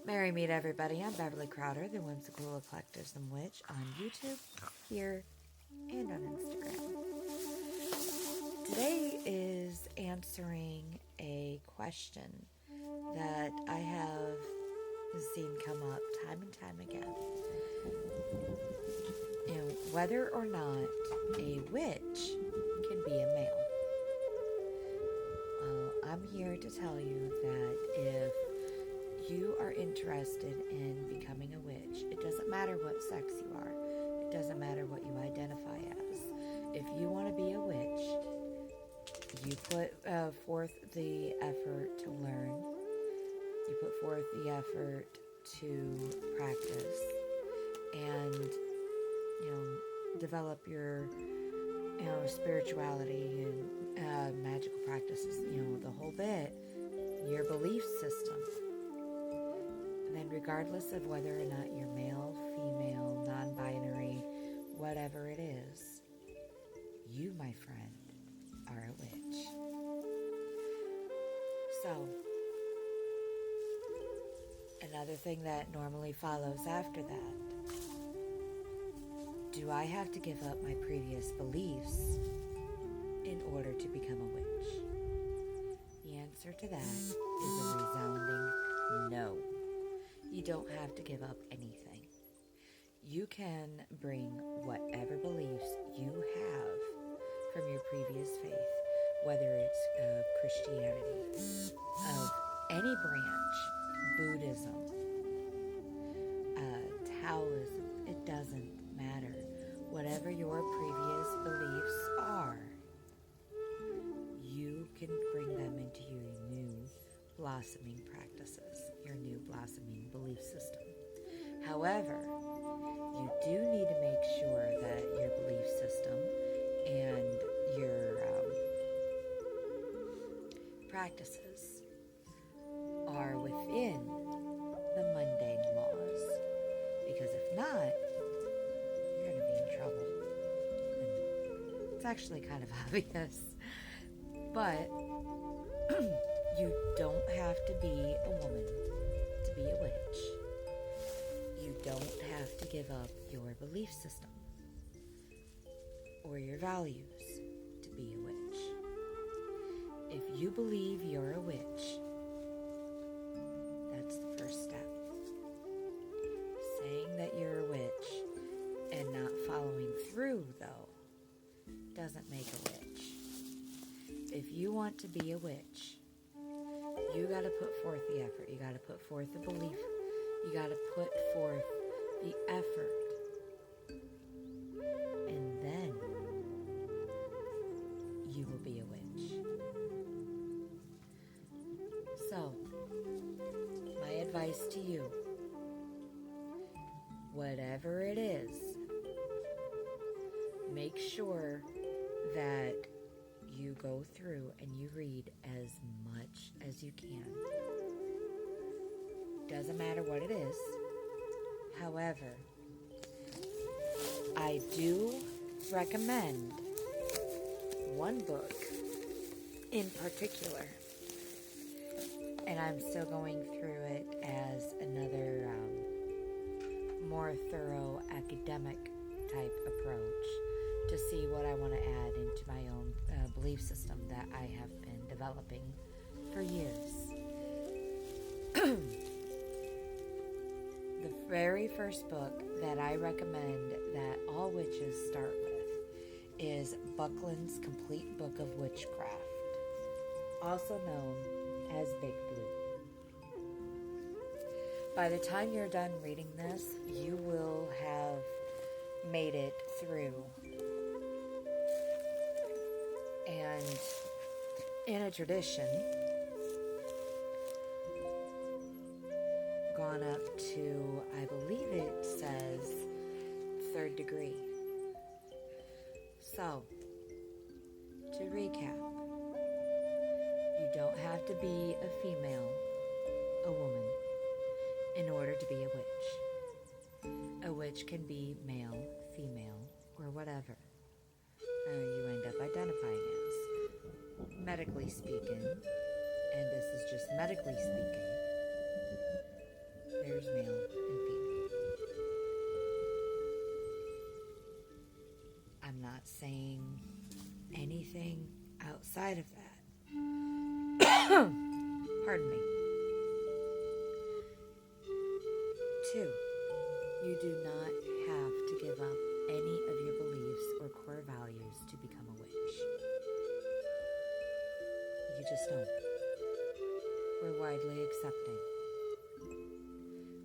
Merry meet everybody. I'm Beverly Crowder, the Whimsical Eclecticism Witch on YouTube, here, and on Instagram. Today is answering a question that I have seen come up time and time again. Whether or not a witch can be a male. Well, I'm here to tell you that if you are interested in becoming a witch, it doesn't matter what sex you are. It doesn't matter what you identify as. If you want to be a witch, you put forth the effort to learn. You put forth the effort to practice and, develop your, spirituality and magical practices, the whole bit, your belief system. And then regardless of whether or not you're male, female, non-binary, whatever it is, you, my friend, are a witch. So, another thing that normally follows after that, do I have to give up my previous beliefs in order to become a witch? The answer to that is a resounding no. You don't have to give up anything. You can bring whatever beliefs you have from your previous faith, whether it's Christianity, of any branch, Buddhism, Taoism, it doesn't matter. Whatever your previous beliefs are, you can bring them into your new blossoming practices, your new blossoming belief system. However, you do need to make sure that your belief system and your practices are within the mundane laws. Because if not, you're going to be in trouble. And it's actually kind of obvious. But you don't have to be a woman to be a witch. You don't have to give up your belief system or your values to be a witch. If you believe you're a witch, that's the first step. Saying that you're a witch and not following through, though, doesn't make a witch. If you want to be a witch, you got to put forth the effort. You got to put forth the belief. You got to put forth the effort. And then you will be a witch. So, my advice to you, whatever it is, make sure that you go through and you read as much as you can. Doesn't matter what it is. However, I do recommend one book in particular, and I'm still going through it as another more thorough academic type approach to see what I want to add into my own belief system that I have been developing for years. The very first book that I recommend that all witches start with is Buckland's Complete Book of Witchcraft, also known as Big Blue. By the time you're done reading this, you will have made it through. And in a tradition, gone up to, I believe it says, 3rd degree. So, to recap, you don't have to be a female, a woman, in order to be a witch. A witch can be male, female, or whatever you end up identifying as. Medically speaking, and this is just medically speaking, outside of that, pardon me. 2, you do not have to give up any of your beliefs or core values to become a witch. You just don't. We're widely accepting.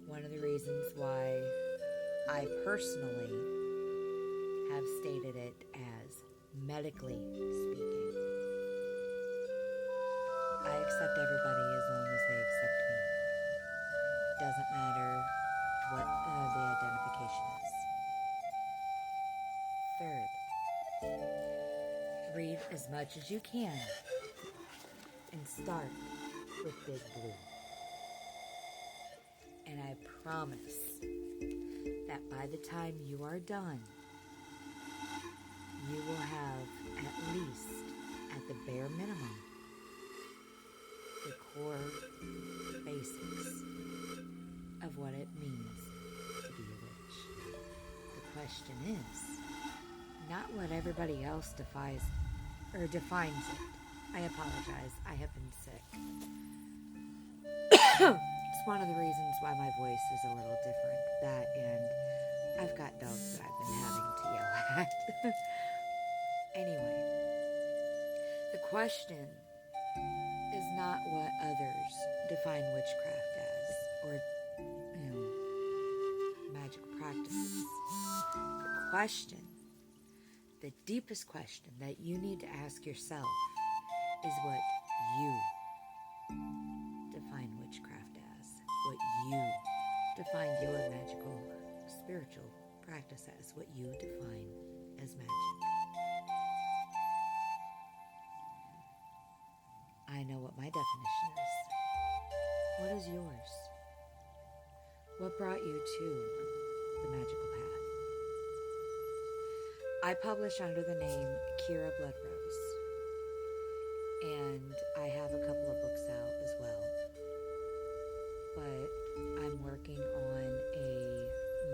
One of the reasons why I personally have stated it as medically speaking. I accept everybody as long as they accept me. Doesn't matter what the identification is. 3rd, read as much as you can and start with Big Blue. And I promise that by the time you are done, you will have at least, at the bare minimum, the core basics of what it means to be a witch. The question is not what everybody else defines it. I apologize. I have been sick. It's one of the reasons why my voice is a little different. That and I've got dogs that I've been having to yell at. Anyway, the question is not what others define witchcraft as or, magic practices. The question, the deepest question that you need to ask yourself is what you define witchcraft as, what you define your magical, spiritual practice as, what you define as magic. I know what my definition is. What is yours? What brought you to the magical path? I publish under the name Kira Bloodrose, and I have a couple of books out as well. But I'm working on a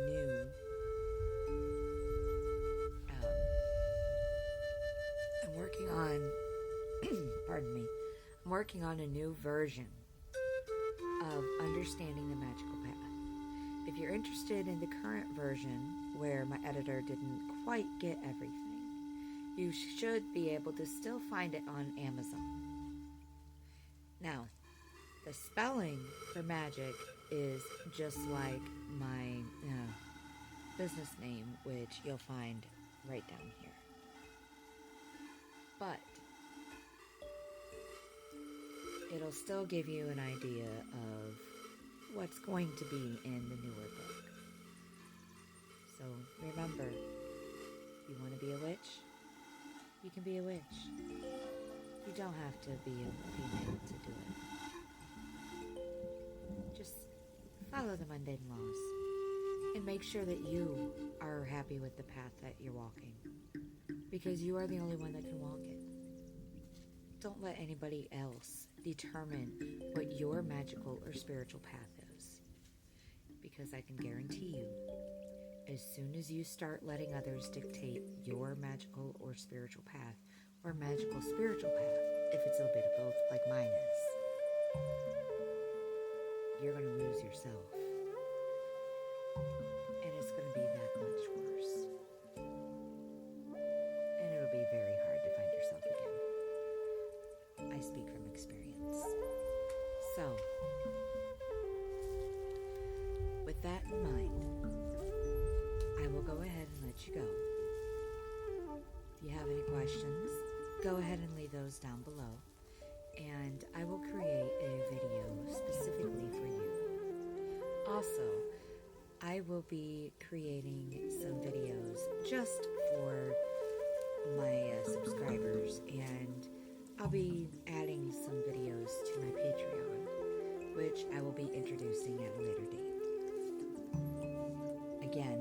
new I'm working on a new version of understanding the magical path. If you're interested in the current version, where my editor didn't quite get everything, you should be able to still find it on Amazon. Now, the spelling for magic is just like my business name, which you'll find right down here. But it'll still give you an idea of what's going to be in the newer book. So remember, you want to be a witch? You can be a witch. You don't have to be a female to do it. Just follow the mundane laws and make sure that you are happy with the path that you're walking, because you are the only one that can walk it. Don't let anybody else determine what your magical or spiritual path is, because I can guarantee you, as soon as you start letting others dictate your magical or spiritual path, or magical spiritual path, if it's a bit of both like mine is, you're going to lose yourself. And it's going to be that much worse. And it'll be very hard to find yourself again. I speak from experience. So, with that in mind, I will go ahead and let you go. If you have any questions, go ahead and leave those down below, and I will create a video specifically for you. Also, I will be creating some videos just for my subscribers, and I'll be adding some videos to my Patreon, which I will be introducing at a later date. Again,